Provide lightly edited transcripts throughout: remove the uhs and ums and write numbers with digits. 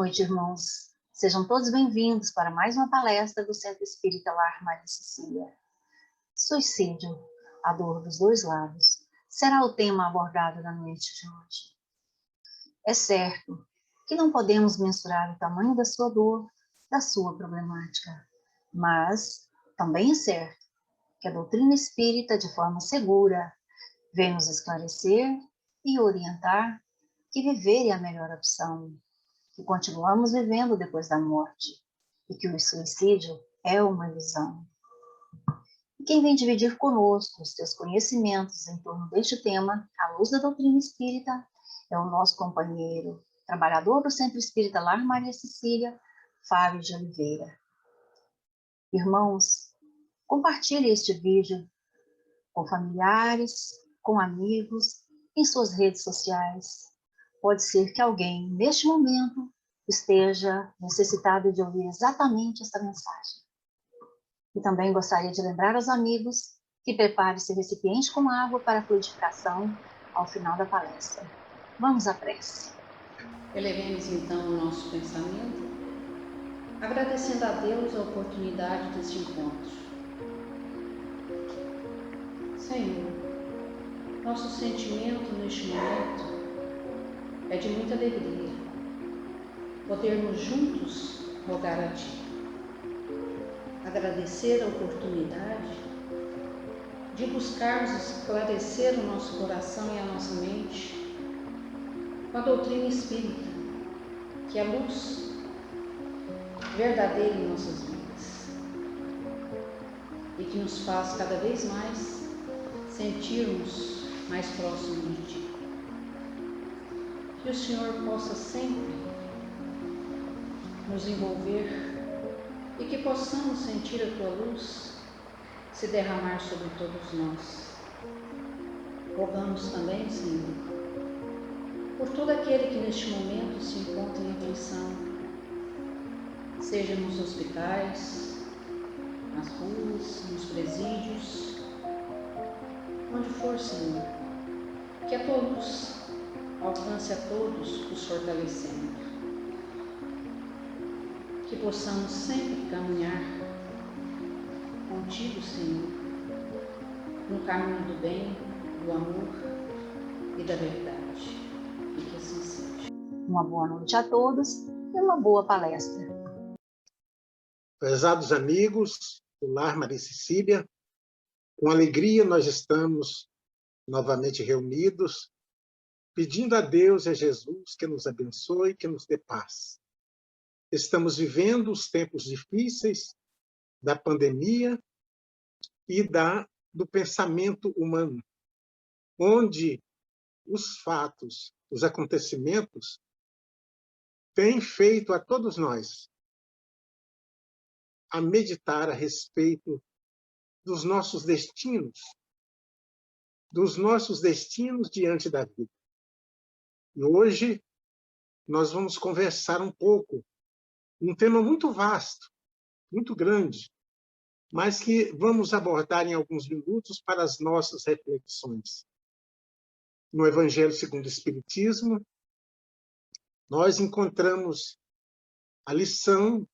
noite, irmãos. Sejam todos bem-vindos para mais uma palestra do Centro Espírita Lar Maria Cecília. Suicídio, a dor dos dois lados, será o tema abordado na noite de hoje. É certo que não podemos mensurar o tamanho da sua dor, da sua problemática, mas também é certo que a doutrina espírita, de forma segura, vem nos esclarecer e orientar que viver é a melhor opção, que continuamos vivendo depois da morte e que o suicídio é uma ilusão. E quem vem dividir conosco os seus conhecimentos em torno deste tema, à luz da doutrina espírita, é o nosso companheiro, trabalhador do Centro Espírita Lar Maria Cecília, Fábio de Oliveira. Irmãos, compartilhe este vídeo com familiares, com amigos, em suas redes sociais. Pode ser que alguém, neste momento, esteja necessitado de ouvir exatamente esta mensagem. E também gostaria de lembrar aos amigos que prepare esse recipiente com água para a fluidificação ao final da palestra. Vamos à prece. Elevemos então o nosso pensamento, agradecendo a Deus a oportunidade deste encontro. Senhor, nosso sentimento neste momento é de muita alegria, podermos juntos rogar a Ti, agradecer a oportunidade de buscarmos esclarecer o nosso coração e a nossa mente com a doutrina espírita, que é a luz verdadeira em nossas vidas e que nos faz cada vez mais sentirmos mais próximos de Ti. Que o Senhor possa sempre nos envolver e que possamos sentir a Tua luz se derramar sobre todos nós. Rogamos também, Senhor, por todo aquele que neste momento se encontra em aflição, seja nos hospitais, nas ruas, nos presídios, onde for, Senhor, que a Tua luz alcance a todos, os fortalecendo. Que possamos sempre caminhar contigo, Senhor, no caminho do bem, do amor e da verdade. E que assim seja. Uma boa noite a todos e uma boa palestra. Prezados amigos do Lar Maria Cecília, com alegria nós estamos novamente reunidos, pedindo a Deus e a Jesus que nos abençoe, que nos dê paz. Estamos vivendo os tempos difíceis da pandemia e do pensamento humano, onde os fatos, os acontecimentos, têm feito a todos nós a meditar a respeito dos nossos destinos diante da vida. E hoje nós vamos conversar um pouco, um tema muito vasto, muito grande, mas que vamos abordar em alguns minutos para as nossas reflexões. No Evangelho segundo o Espiritismo, nós encontramos a lição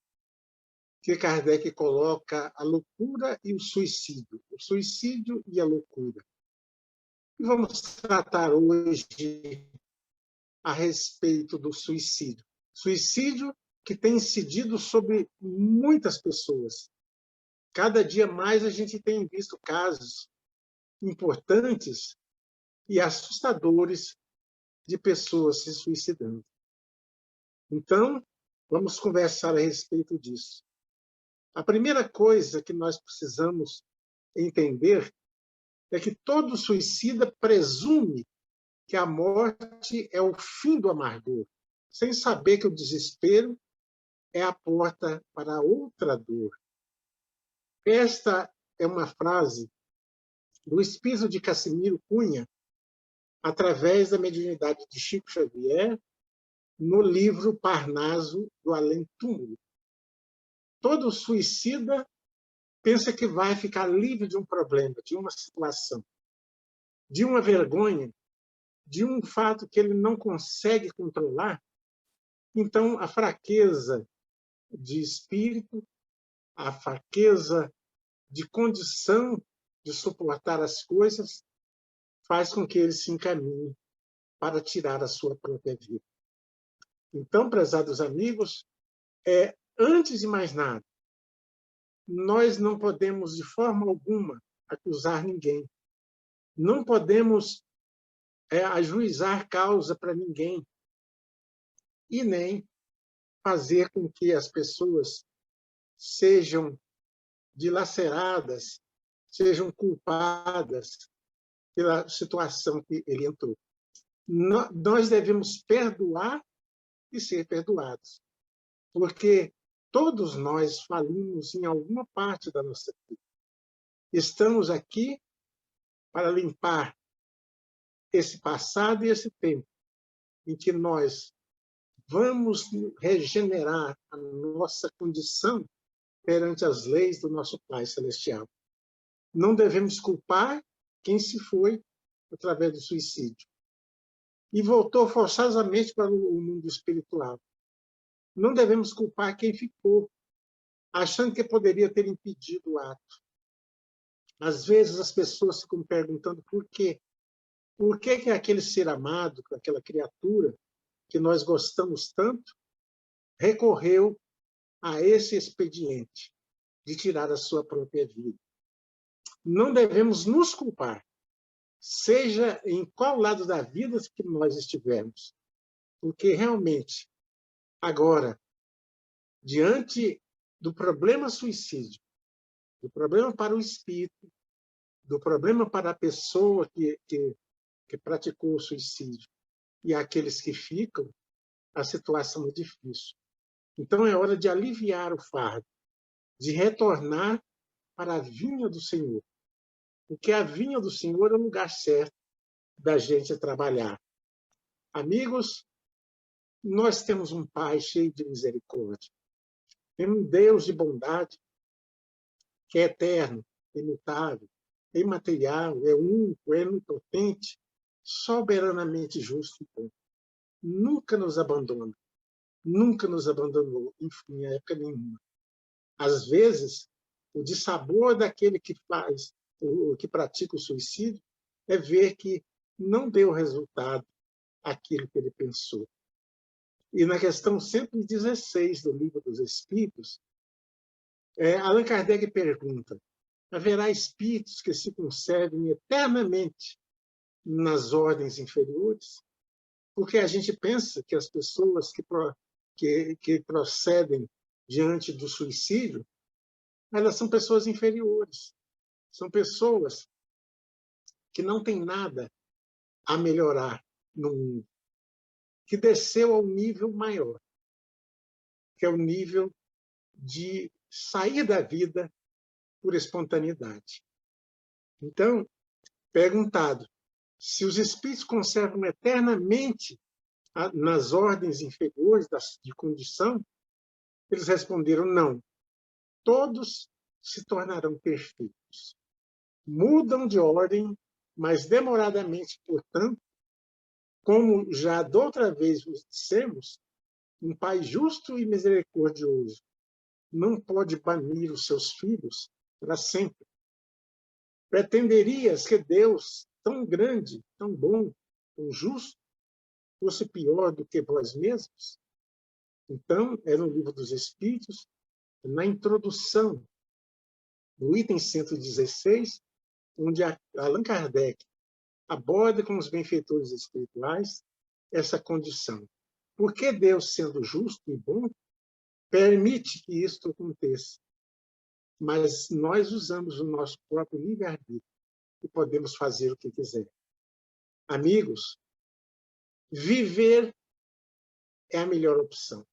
que Kardec coloca a loucura e o suicídio e a loucura. E vamos tratar hoje a respeito do suicídio. Suicídio que tem incidido sobre muitas pessoas. Cada dia mais a gente tem visto casos importantes e assustadores de pessoas se suicidando. Então, vamos conversar a respeito disso. A primeira coisa que nós precisamos entender é que todo suicida presume que a morte é o fim do amargor, sem saber que o desespero é a porta para outra dor. Esta é uma frase do espírito de Cassimiro Cunha, através da mediunidade de Chico Xavier, no livro Parnaso do Além-Túmulo. Todo suicida pensa que vai ficar livre de um problema, de uma situação, de uma vergonha, de um fato que ele não consegue controlar, Então, a fraqueza de espírito, a fraqueza de condição de suportar as coisas, faz com que ele se encaminhe para tirar a sua própria vida. Então, prezados amigos, antes de mais nada, nós não podemos, de forma alguma, acusar ninguém. Não podemos ajuizar causa para ninguém. E nem fazer com que as pessoas sejam dilaceradas, sejam culpadas pela situação que ele entrou. Nós devemos perdoar e ser perdoados, porque todos nós falhamos em alguma parte da nossa vida. Estamos aqui para limpar esse passado e esse tempo em que nós vamos regenerar a nossa condição perante as leis do nosso Pai Celestial. Não devemos culpar quem se foi através do suicídio e voltou forçosamente para o mundo espiritual. Não devemos culpar quem ficou, achando que poderia ter impedido o ato. Às vezes as pessoas ficam perguntando por quê. Por que aquele ser amado, aquela criatura que nós gostamos tanto, recorreu a esse expediente de tirar a sua própria vida? Não devemos nos culpar, seja em qual lado da vida que nós estivermos, porque realmente, agora, diante do problema suicídio, do problema para o espírito, do problema para a pessoa que praticou o suicídio e aqueles que ficam, a situação é difícil. Então, é hora de aliviar o fardo, de retornar para a vinha do Senhor. Porque a vinha do Senhor é o lugar certo da gente trabalhar. Amigos, nós temos um Pai cheio de misericórdia. Temos um Deus de bondade que é eterno, imutável, é imaterial, é único, é onipotente, soberanamente justo e bom. Nunca nos abandona. Nunca nos abandonou, em época nenhuma. Às vezes, o dissabor daquele que pratica o suicídio é ver que não deu resultado aquilo que ele pensou. E na questão 116 do Livro dos Espíritos, Allan Kardec pergunta: haverá espíritos que se conservem eternamente nas ordens inferiores? Porque a gente pensa que as pessoas que procedem diante do suicídio, elas são pessoas inferiores. São pessoas que não têm nada a melhorar no mundo, que desceu ao nível maior, que é o nível de sair da vida por espontaneidade. Então, perguntado se os espíritos conservam eternamente nas ordens inferiores de condição, eles responderam não. Todos se tornarão perfeitos. Mudam de ordem, mas demoradamente, portanto, como já da outra vez vos dissemos, um Pai justo e misericordioso não pode banir os seus filhos para sempre. Pretenderias que Deus, tão grande, tão bom, tão justo, fosse pior do que vós mesmos? Então, é no Livro dos Espíritos, na introdução, no item 116, onde Allan Kardec aborda com os benfeitores espirituais essa condição. Por que Deus, sendo justo e bom, permite que isto aconteça? Mas nós usamos o nosso próprio livre-arbítrio e podemos fazer o que quiser. Amigos, viver é a melhor opção.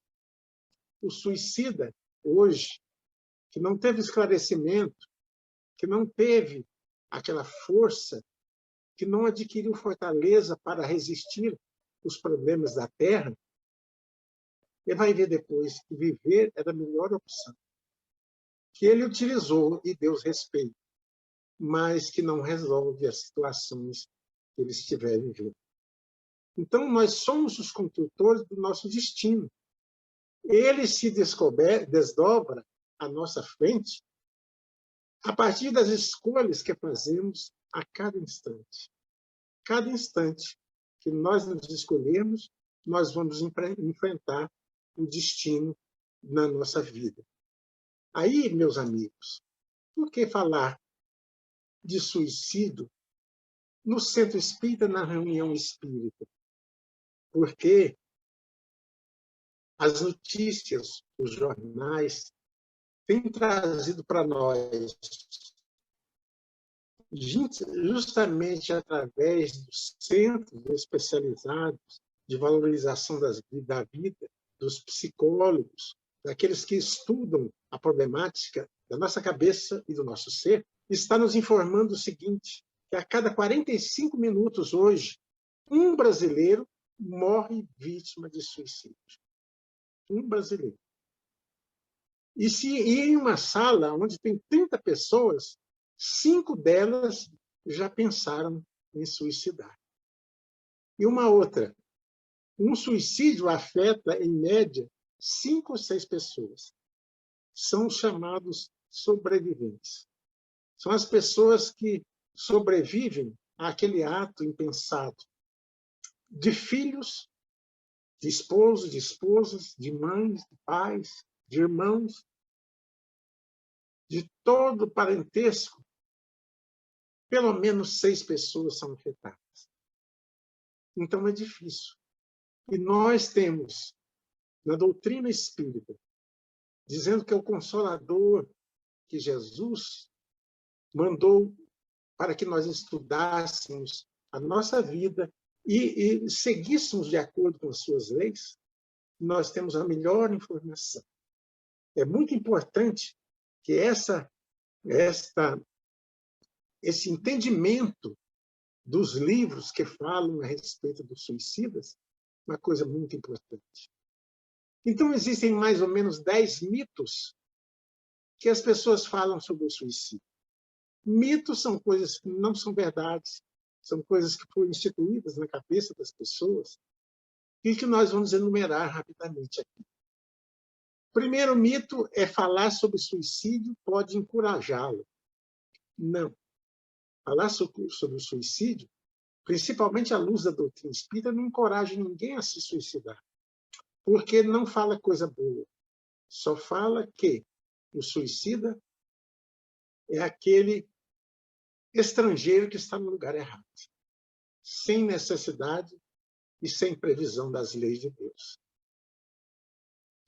O suicida, hoje, que não teve esclarecimento, que não teve aquela força, que não adquiriu fortaleza para resistir os problemas da Terra, ele vai ver depois que viver era a melhor opção. Que ele utilizou e Deus respeita, mas que não resolve as situações que ele estiver vivendo. Então, nós somos os construtores do nosso destino. ele se desdobra à nossa frente a partir das escolhas que fazemos a cada instante. Cada instante que nós nos escolhermos, nós vamos enfrentar o destino na nossa vida. Aí, meus amigos, por que falar de suicídio no centro espírita, na reunião espírita? Porque as notícias, os jornais, têm trazido para nós, justamente através dos centros especializados de valorização da vida, dos psicólogos, daqueles que estudam a problemática da nossa cabeça e do nosso ser, está nos informando o seguinte, que a cada 45 minutos hoje, um brasileiro morre vítima de suicídio. Um brasileiro. E se em uma sala onde tem 30 pessoas, 5 delas já pensaram em suicidar. E uma outra, um suicídio afeta, em média, 5 ou 6 pessoas. São os chamados sobreviventes. São as pessoas que sobrevivem àquele ato impensado de filhos, de esposos, de esposas, de mães, de pais, de irmãos, de todo o parentesco. Pelo menos 6 pessoas são afetadas. Então é difícil. E nós temos, na doutrina espírita, dizendo que é o Consolador que Jesus mandou para que nós estudássemos a nossa vida e seguíssemos de acordo com as suas leis, nós temos a melhor informação. É muito importante que esse entendimento dos livros que falam a respeito dos suicidas, uma coisa muito importante. Então, existem mais ou menos 10 mitos que as pessoas falam sobre o suicídio. Mitos são coisas que não são verdades, são coisas que foram instituídas na cabeça das pessoas e que nós vamos enumerar rapidamente aqui. O primeiro mito é falar sobre suicídio pode encorajá-lo. Não. Falar sobre o suicídio, principalmente à luz da doutrina espírita, não encoraja ninguém a se suicidar, porque não fala coisa boa. Só fala que o suicida é aquele estrangeiro que está no lugar errado, sem necessidade e sem previsão das leis de Deus.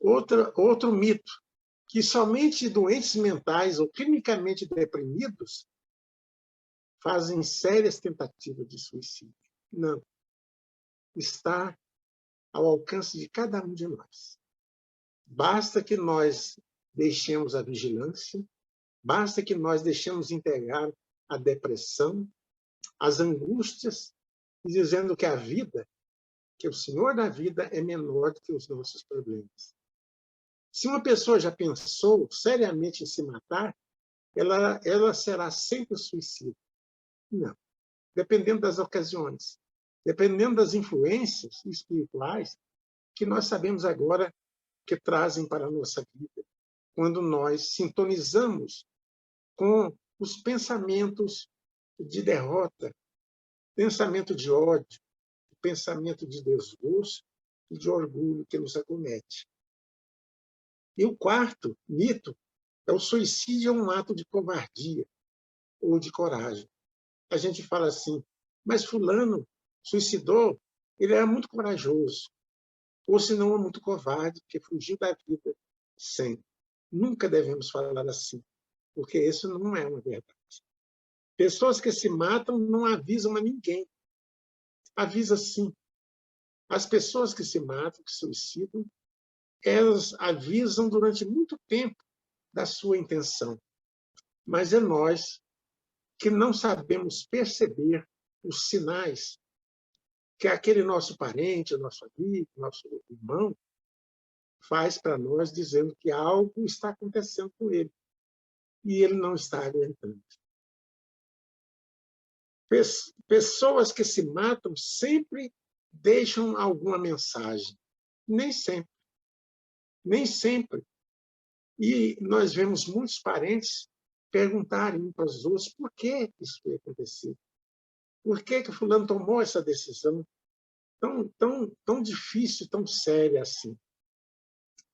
Outro mito, que somente doentes mentais ou clinicamente deprimidos fazem sérias tentativas de suicídio. Não. Está ao alcance de cada um de nós. Basta que nós deixemos a vigilância, basta que nós deixemos integrar a depressão, as angústias, dizendo que a vida, que o Senhor da vida é menor do que os nossos problemas. Se uma pessoa já pensou seriamente em se matar, ela será sempre suicida. Não. Dependendo das ocasiões, dependendo das influências espirituais que nós sabemos agora que trazem para a nossa vida, quando nós sintonizamos com os pensamentos de derrota, pensamento de ódio, pensamento de desgosto e de orgulho que nos acomete. E o quarto mito é o suicídio é um ato de covardia ou de coragem. A gente fala assim, mas fulano suicidou, ele era muito corajoso, ou se não é muito covarde, porque fugiu da vida sem. Nunca devemos falar assim, porque isso não é uma verdade. Pessoas que se matam não avisam a ninguém. Avisa sim. As pessoas que se matam, que suicidam, elas avisam durante muito tempo da sua intenção. Mas é nós que não sabemos perceber os sinais que aquele nosso parente, nosso amigo, nosso irmão faz para nós, dizendo que algo está acontecendo com ele e ele não está aguentando. Pessoas que se matam sempre deixam alguma mensagem. Nem sempre. Nem sempre. E nós vemos muitos parentes perguntarem uns para os outros por que isso foi acontecido. Por que que fulano tomou essa decisão tão difícil, tão séria assim?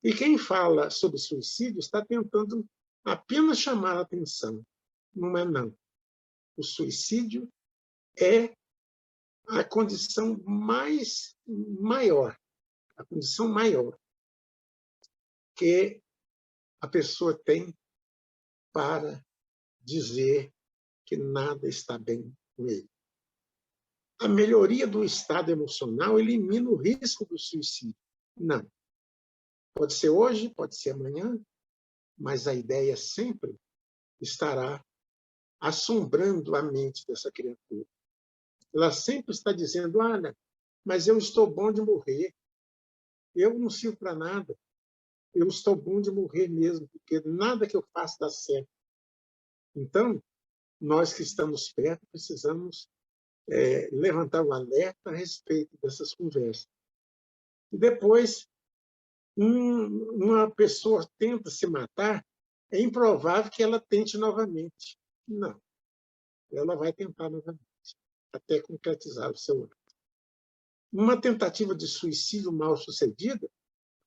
E quem fala sobre suicídio está tentando apenas chamar a atenção. Não é, não. O suicídio é a condição maior, a condição maior que a pessoa tem para dizer que nada está bem com ele. A melhoria do estado emocional elimina o risco do suicídio. Não. Pode ser hoje, pode ser amanhã, mas a ideia sempre estará assombrando a mente dessa criatura. Ela sempre está dizendo, olha, mas eu estou bom de morrer, eu não sirvo para nada, eu estou bom de morrer mesmo, porque nada que eu faça dá certo. Então, nós que estamos perto precisamos levantar o alerta a respeito dessas conversas. E depois, uma pessoa tenta se matar, é improvável que ela tente novamente. Não, ela vai tentar novamente, até concretizar o seu ato. Uma tentativa de suicídio mal sucedida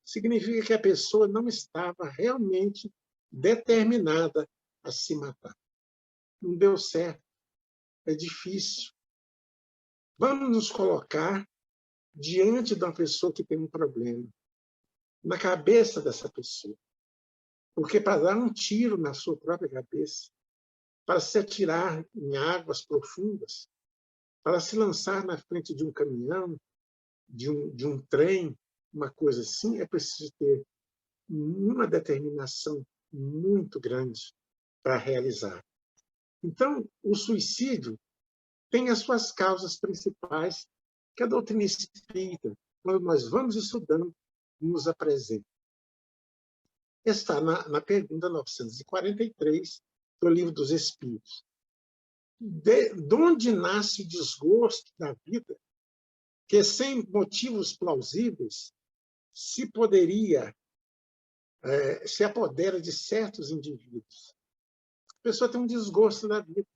significa que a pessoa não estava realmente determinada a se matar. Não deu certo, é difícil. Vamos nos colocar diante de uma pessoa que tem um problema, na cabeça dessa pessoa. Porque para dar um tiro na sua própria cabeça, para se atirar em águas profundas, para se lançar na frente de um caminhão, de um trem, uma coisa assim, é preciso ter uma determinação muito grande para realizar. Então, o suicídio tem as suas causas principais, que a doutrina espírita, quando nós vamos estudando, nos apresenta. Está na pergunta 943 do Livro dos Espíritos. De onde nasce o desgosto da vida, que sem motivos plausíveis se apodera de certos indivíduos? A pessoa tem um desgosto da vida,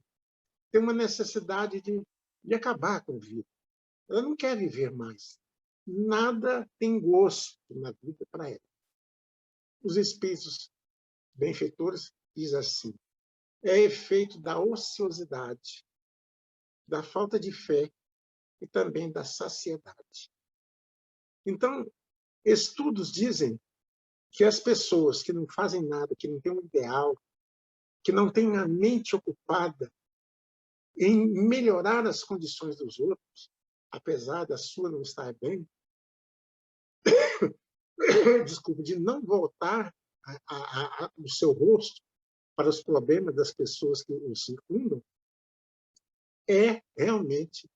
tem uma necessidade de acabar com a vida. Ela não quer viver mais. Nada tem gosto na vida para ela. Os espíritos benfeitores dizem assim, é efeito da ociosidade, da falta de fé e também da saciedade. Então, estudos dizem que as pessoas que não fazem nada, que não têm um ideal, que não têm a mente ocupada em melhorar as condições dos outros, apesar da sua não estar bem, desculpe, de não voltar o seu rosto para os problemas das pessoas que o circundam, é realmente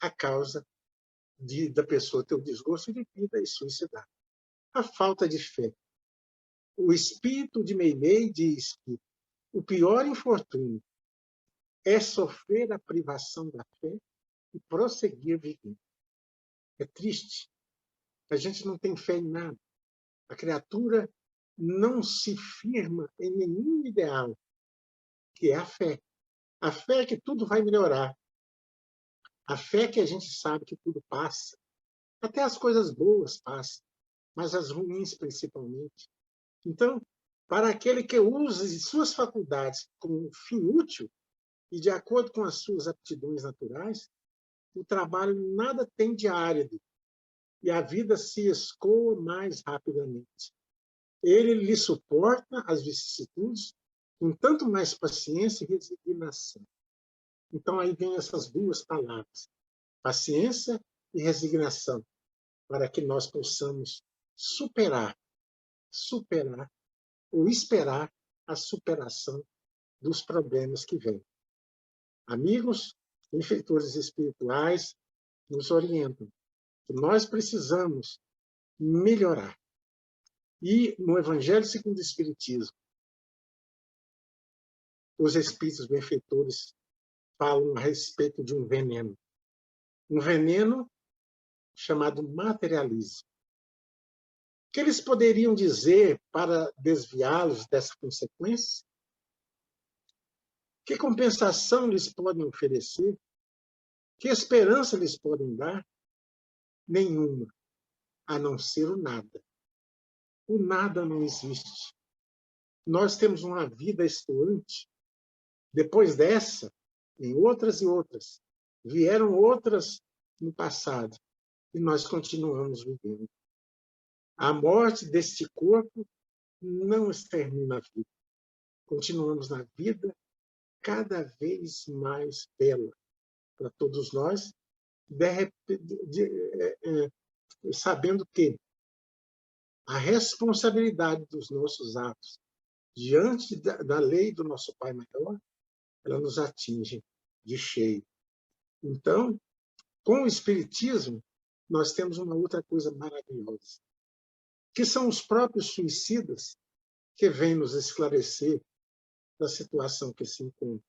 a causa da pessoa ter o desgosto de vida e suicidar. A falta de fé. O espírito de Meimei diz que o pior infortúnio é sofrer a privação da fé e prosseguir vivendo. É triste. A gente não tem fé em nada. A criatura não se firma em nenhum ideal, que é a fé. A fé é que tudo vai melhorar. A fé é que a gente sabe que tudo passa. Até as coisas boas passam, mas as ruins principalmente. Então, para aquele que usa suas faculdades como fim útil e de acordo com as suas aptidões naturais, o trabalho nada tem de árido e a vida se escoa mais rapidamente. Ele lhe suporta as vicissitudes com tanto mais paciência e resignação. Então, aí vem essas duas palavras, paciência e resignação, para que nós possamos superar ou esperar a superação dos problemas que vêm. Amigos, benfeitores espirituais, nos orientam que nós precisamos melhorar. E no Evangelho segundo o Espiritismo, os espíritos benfeitores falam a respeito de um veneno. Um veneno chamado materialismo. que eles poderiam dizer para desviá-los dessa consequência? Que compensação lhes podem oferecer? Que esperança lhes podem dar? Nenhuma, a não ser o nada. O nada não existe. Nós temos uma vida estourante. Depois dessa, em outras e outras, vieram outras no passado, e nós continuamos vivendo. A morte deste corpo não extermina a vida. Continuamos na vida cada vez mais bela para todos nós, sabendo que a responsabilidade dos nossos atos diante da lei do nosso Pai Maior, ela nos atinge de cheio. Então, com o Espiritismo, nós temos uma outra coisa maravilhosa, que são os próprios suicidas que vêm nos esclarecer da situação que se encontra.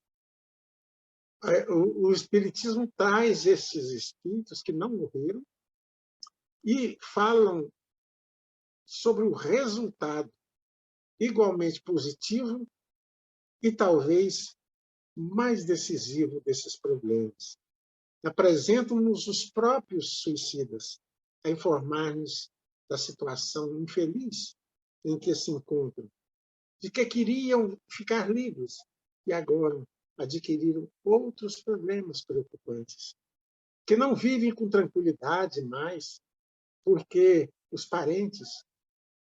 O Espiritismo traz esses espíritos que não morreram e falam sobre o resultado igualmente positivo e talvez mais decisivo desses problemas. Apresentam-nos os próprios suicidas a informar-nos da situação infeliz em que se encontram, de que queriam ficar livres e agora adquiriram outros problemas preocupantes, que não vivem com tranquilidade mais, porque os parentes,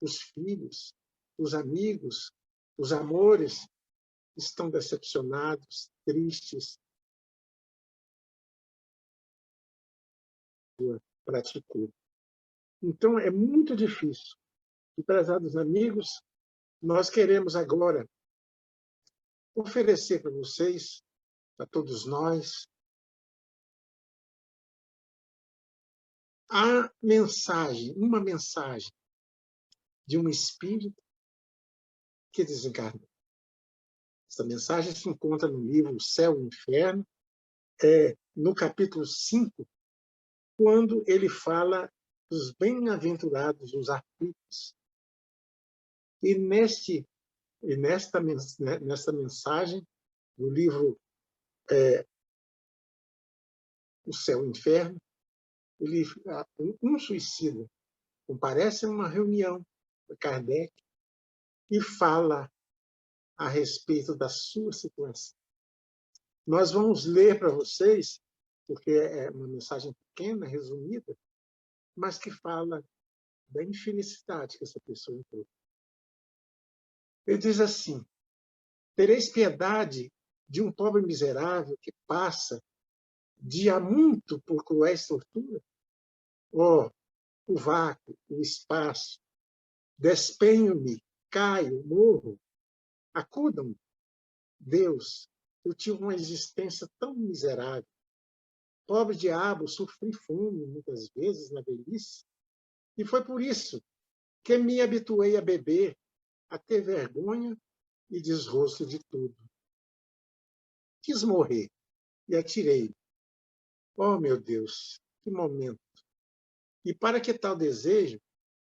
os filhos, os amigos, os amores estão decepcionados, tristes. Praticou. Então, é muito difícil. E, prezados amigos, nós queremos agora oferecer para vocês, para todos nós, a mensagem, uma mensagem de um espírito que desencarnou. Essa mensagem se encontra no livro O Céu e o Inferno, no capítulo 5, quando ele fala dos bem-aventurados, os aflitos. E nesta mensagem, no livro O Céu e o Inferno, um suicida comparece a uma reunião de Kardec e fala a respeito da sua situação. Nós vamos ler para vocês, porque é uma mensagem pequena, resumida, mas que fala da infelicidade que essa pessoa entrou. Ele diz assim: tereis piedade de um pobre miserável que passa dia muito por cruéis torturas? Ó, o vácuo, o espaço, despenho-me, caio, morro, acudam-me. Deus, eu tive uma existência tão miserável. Pobre diabo, sofri fome muitas vezes na velhice, e foi por isso que me habituei a beber, a ter vergonha e desgosto de tudo. Quis morrer e atirei. Oh, meu Deus, que momento! E para que tal desejo,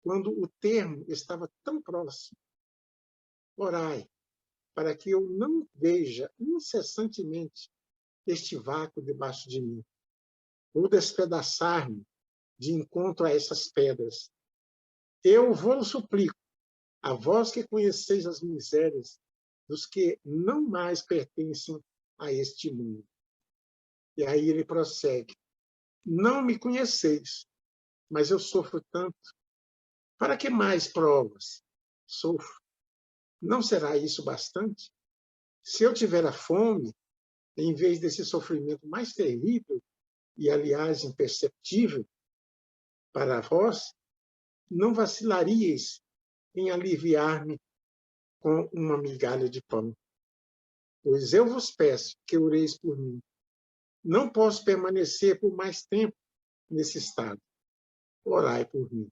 quando o termo estava tão próximo? Orai, para que eu não veja incessantemente este vácuo debaixo de mim, ou despedaçar-me de encontro a essas pedras. Eu vos suplico, a vós que conheceis as misérias dos que não mais pertencem a este mundo. E aí ele prossegue: não me conheceis, mas eu sofro tanto. Para que mais provas? Sofro. Não será isso bastante? Se eu tiver a fome, em vez desse sofrimento mais terrível, e aliás imperceptível para vós, não vacilaríeis em aliviar-me com uma migalha de pão. Pois eu vos peço que oreis por mim. Não posso permanecer por mais tempo nesse estado. Orai por mim.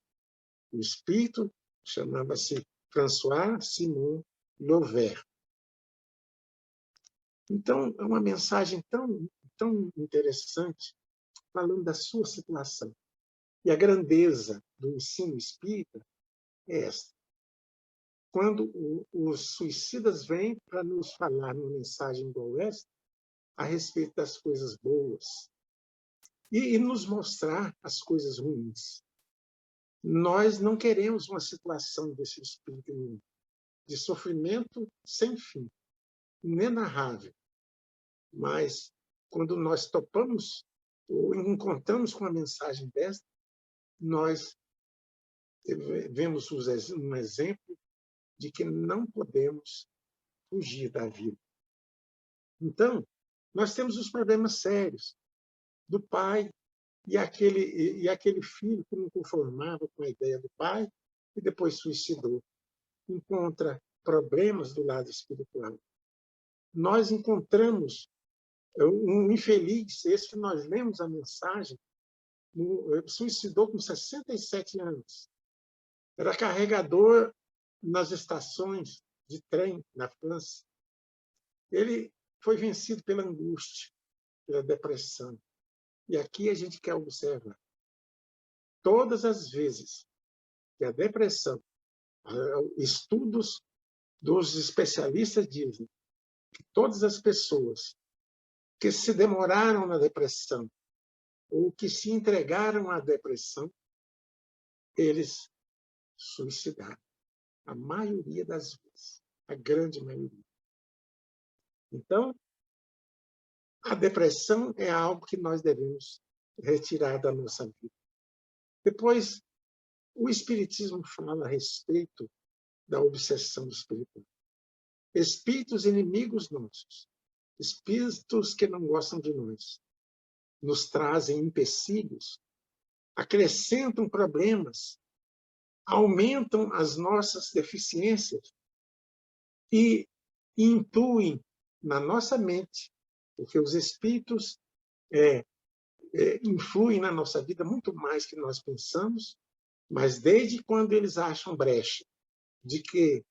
O espírito chamava-se François Simon Lovert. Então, é uma mensagem tão interessante, falando da sua situação. E a grandeza do ensino espírita é esta. Quando os suicidas vêm para nos falar numa mensagem igual esta, a respeito das coisas boas, e nos mostrar as coisas ruins. Nós não queremos uma situação desse espírito de sofrimento sem fim, inenarrável. Mas, quando nós topamos ou encontramos com uma mensagem dessa, nós vemos um exemplo de que não podemos fugir da vida. Então, nós temos os problemas sérios do pai e aquele filho que não conformava com a ideia do pai e depois suicidou. Encontra problemas do lado espiritual. Nós encontramos um infeliz, esse que nós lemos a mensagem, suicidou com 67 anos. Era carregador nas estações de trem na França. Ele foi vencido pela angústia, pela depressão. E aqui a gente quer observar. Todas as vezes que a depressão, estudos dos especialistas dizem que todas as pessoas que se demoraram na depressão ou que se entregaram à depressão, eles suicidaram. A maioria das vezes, a grande maioria. Então, a depressão é algo que nós devemos retirar da nossa vida. Depois, o Espiritismo fala a respeito da obsessão espiritual. Espíritos inimigos nossos, espíritos que não gostam de nós, nos trazem empecilhos, acrescentam problemas, aumentam as nossas deficiências e intuem na nossa mente, porque os espíritos influem na nossa vida muito mais que nós pensamos, mas desde quando eles acham brecha de que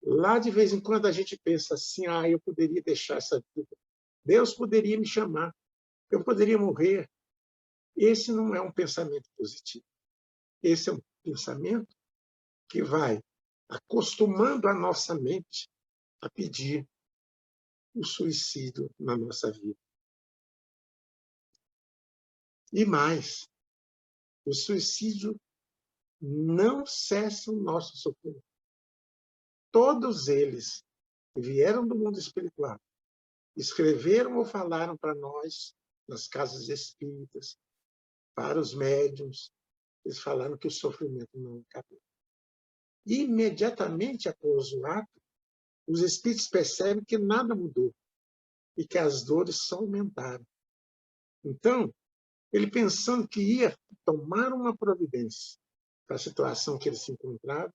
lá de vez em quando a gente pensa assim, eu poderia deixar essa vida, Deus poderia me chamar, eu poderia morrer. Esse não é um pensamento positivo. Esse é um pensamento que vai acostumando a nossa mente a pedir o suicídio na nossa vida. E mais, o suicídio não cessa o nosso sofrimento. Todos eles que vieram do mundo espiritual, escreveram ou falaram para nós, nas casas espíritas, para os médiuns, eles falaram que o sofrimento não acabou. Imediatamente após o ato, os espíritos percebem que nada mudou e que as dores só aumentaram. Então, ele pensando que ia tomar uma providência para a situação que ele se encontrava,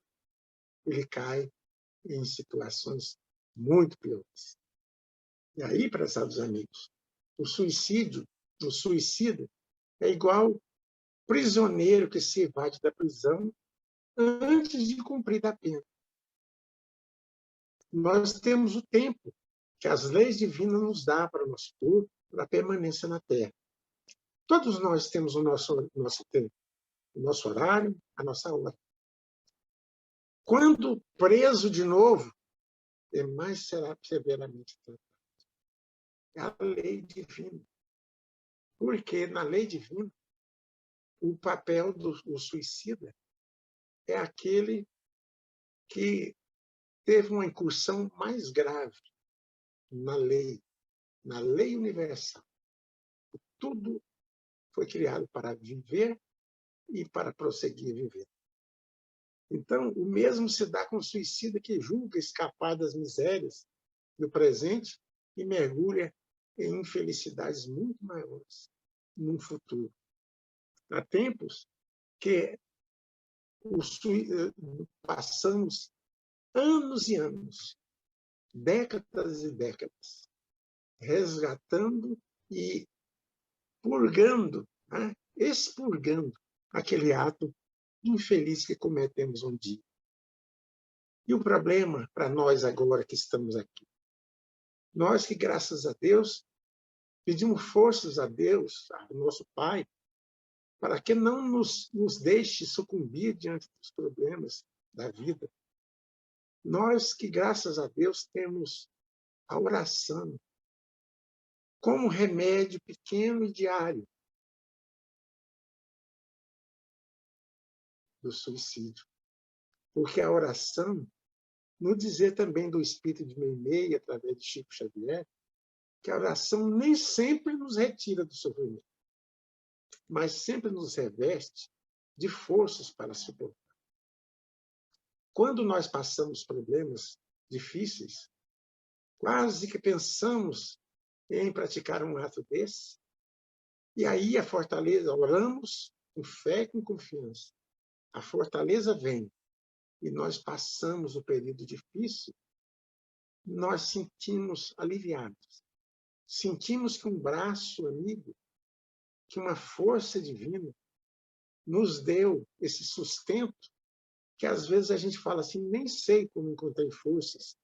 ele cai em situações muito piores. E aí, prezados amigos, o suicida é igual prisioneiro que se evade da prisão antes de cumprir a pena. Nós temos o tempo que as leis divinas nos dão para o nosso corpo, para a permanência na Terra. Todos nós temos o nosso tempo, o nosso horário, a nossa hora. Quando preso de novo, mais será severamente tratado. É a lei divina. Porque na lei divina, o papel do suicida é aquele que teve uma incursão mais grave na lei universal. Tudo foi criado para viver e para prosseguir viver. Então, o mesmo se dá com o suicida que julga escapar das misérias do presente e mergulha em infelicidades muito maiores no futuro. Há tempos que passamos anos e anos, décadas e décadas, resgatando e purgando, expurgando aquele ato infeliz que cometemos um dia. E o problema para nós agora que estamos aqui? Nós que, graças a Deus, pedimos forças a Deus, ao nosso Pai, para que não nos deixe sucumbir diante dos problemas da vida. Nós que, graças a Deus, temos a oração como remédio pequeno e diário do suicídio. Porque a oração, no dizer também do Espírito de Meimei, através de Chico Xavier, que a oração nem sempre nos retira do sofrimento, mas sempre nos reveste de forças para suportar. Quando nós passamos problemas difíceis, quase que pensamos em praticar um ato desse, e aí a fortaleza, oramos com fé e com confiança. A fortaleza vem e nós passamos o período difícil, nós sentimos aliviados. Sentimos que um braço amigo, que uma força divina nos deu esse sustento, que às vezes a gente fala assim, nem sei como encontrei forças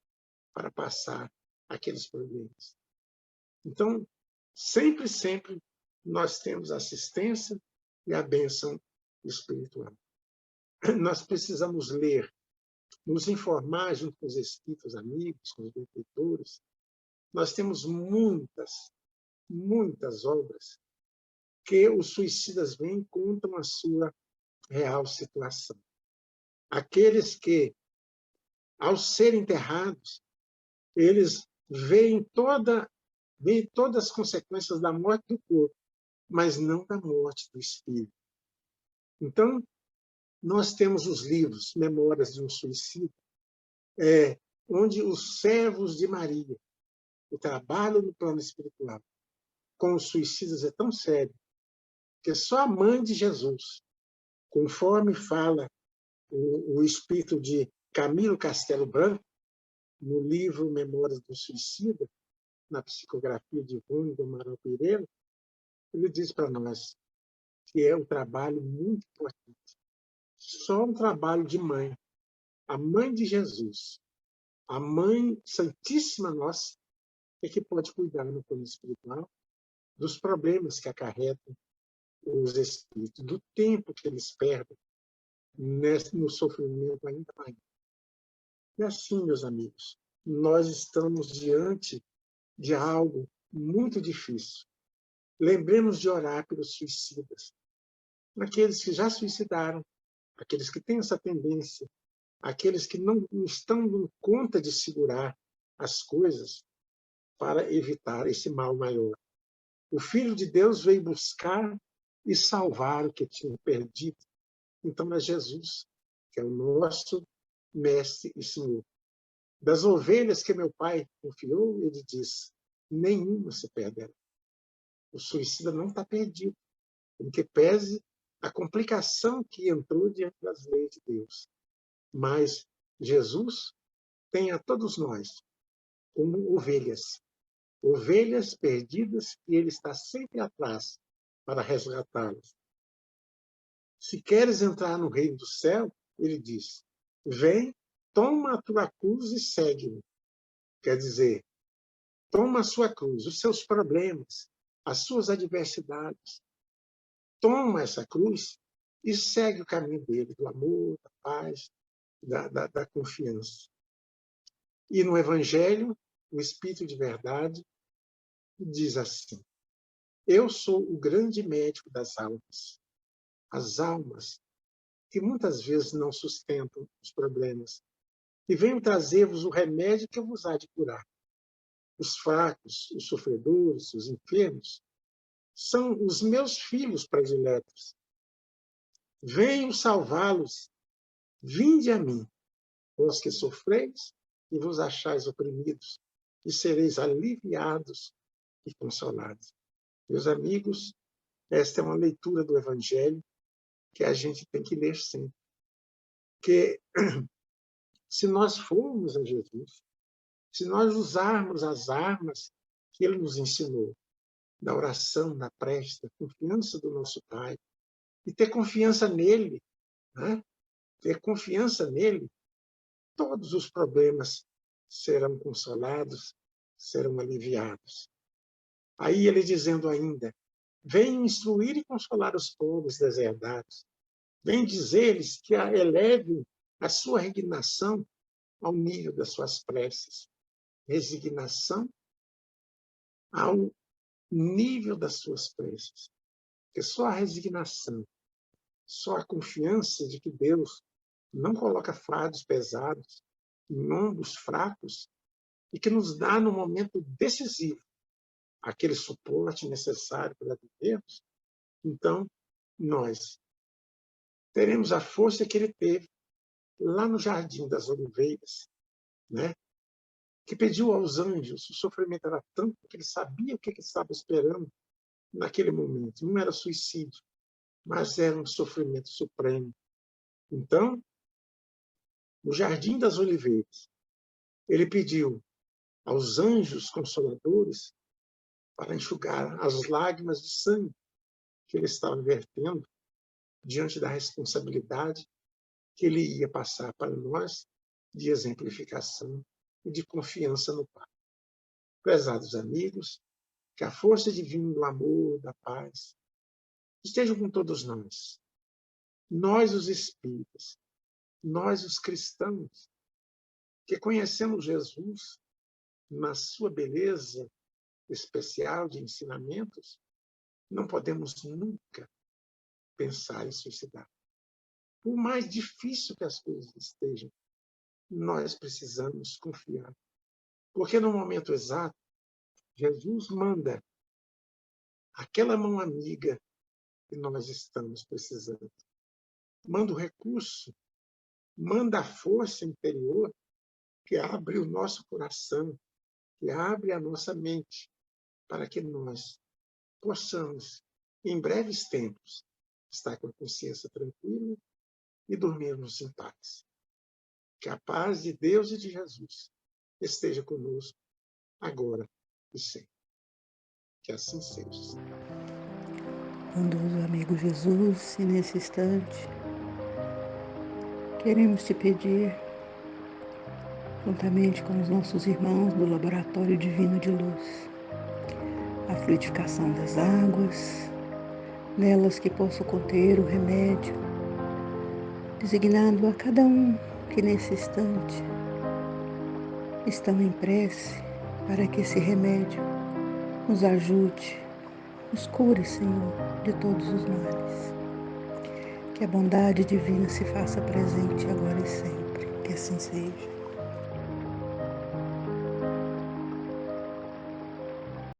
para passar aqueles problemas. Então, sempre nós temos assistência e a bênção espiritual. Nós precisamos ler, nos informar junto com os espíritos amigos, com os benfeitores. Nós temos muitas obras que os suicidas vêm e contam a sua real situação. Aqueles que, ao serem enterrados, eles veem todas as consequências da morte do corpo, mas não da morte do espírito. Então, nós temos os livros Memórias de um Suicida, onde os servos de Maria, o trabalho no plano espiritual com os suicidas é tão sério que só a mãe de Jesus, conforme fala o espírito de Camilo Castelo Branco, no livro Memórias do Suicida, na psicografia de Ivone do Amaral Pereira, ele diz para nós que é um trabalho muito importante. Só um trabalho de mãe, a mãe de Jesus, a mãe santíssima nossa, é que pode cuidar no plano espiritual dos problemas que acarretam os espíritos, do tempo que eles perdem no sofrimento ainda maior. E assim, meus amigos, nós estamos diante de algo muito difícil. Lembremos de orar pelos suicidas, aqueles que já suicidaram, aqueles que têm essa tendência, aqueles que não estão dando conta de segurar as coisas para evitar esse mal maior. O Filho de Deus veio buscar e salvar o que tinha perdido. Então é Jesus, que é o nosso Mestre e Senhor. Das ovelhas que meu Pai confiou, ele diz, nenhuma se perderá. O suicida não está perdido, porque pese a complicação que entrou diante das leis de Deus. Mas Jesus tem a todos nós como ovelhas, ovelhas perdidas, e ele está sempre atrás para resgatá-las. Se queres entrar no reino do céu, ele diz, vem, toma a tua cruz e segue-me. Quer dizer, toma a sua cruz, os seus problemas, as suas adversidades. Toma essa cruz e segue o caminho dele, do amor, da paz, da confiança. E no Evangelho, o Espírito de Verdade diz assim, eu sou o grande médico das almas. As almas que muitas vezes não sustentam os problemas, e venho trazer-vos o remédio que vos há de curar. Os fracos, os sofredores, os enfermos, são os meus filhos prediletos. Venho salvá-los. Vinde a mim, vós que sofreis e vos achais oprimidos, e sereis aliviados e consolados. Meus amigos, esta é uma leitura do Evangelho que a gente tem que ler sempre. Porque se nós formos a Jesus, se nós usarmos as armas que ele nos ensinou, da oração, da prece, da confiança do nosso Pai, e ter confiança nele, né? Ter confiança nele, todos os problemas serão consolados, serão aliviados. Aí ele dizendo ainda, Venho instruir e consolar os povos deserdados. Venho dizer-lhes que elevem a sua resignação ao nível das suas preces. Resignação ao nível das suas preces. Porque só a resignação, só a confiança de que Deus não coloca fardos pesados em ombros fracos e que nos dá, no momento decisivo, aquele suporte necessário para vivermos, então nós teremos a força que ele teve lá no Jardim das Oliveiras, né? Que pediu aos anjos, o sofrimento era tanto que ele sabia o que ele estava esperando naquele momento. Não era suicídio, mas era um sofrimento supremo. Então, no Jardim das Oliveiras, ele pediu aos anjos consoladores para enxugar as lágrimas de sangue que ele estava vertendo diante da responsabilidade que ele ia passar para nós de exemplificação e de confiança no Pai. Prezados amigos, que a força divina do amor, da paz, esteja com todos nós. Nós, os espíritas, nós, os cristãos, que conhecemos Jesus na sua beleza especial de ensinamentos, não podemos nunca pensar em suicidar. Por mais difícil que as coisas estejam, nós precisamos confiar. Porque no momento exato, Jesus manda aquela mão amiga que nós estamos precisando. Manda o recurso, manda a força interior que abre o nosso coração, que abre a nossa mente, para que nós possamos, em breves tempos, estar com a consciência tranquila e dormirmos em paz. Que a paz de Deus e de Jesus esteja conosco, agora e sempre. Que assim seja. Bondoso amigo Jesus, e nesse instante, queremos te pedir, juntamente com os nossos irmãos do Laboratório Divino de Luz, a fluidificação das águas, nelas que possam conter o remédio, designado a cada um que nesse instante estão em prece para que esse remédio nos ajude, nos cure, Senhor, de todos os males. Que a bondade divina se faça presente agora e sempre. Que assim seja.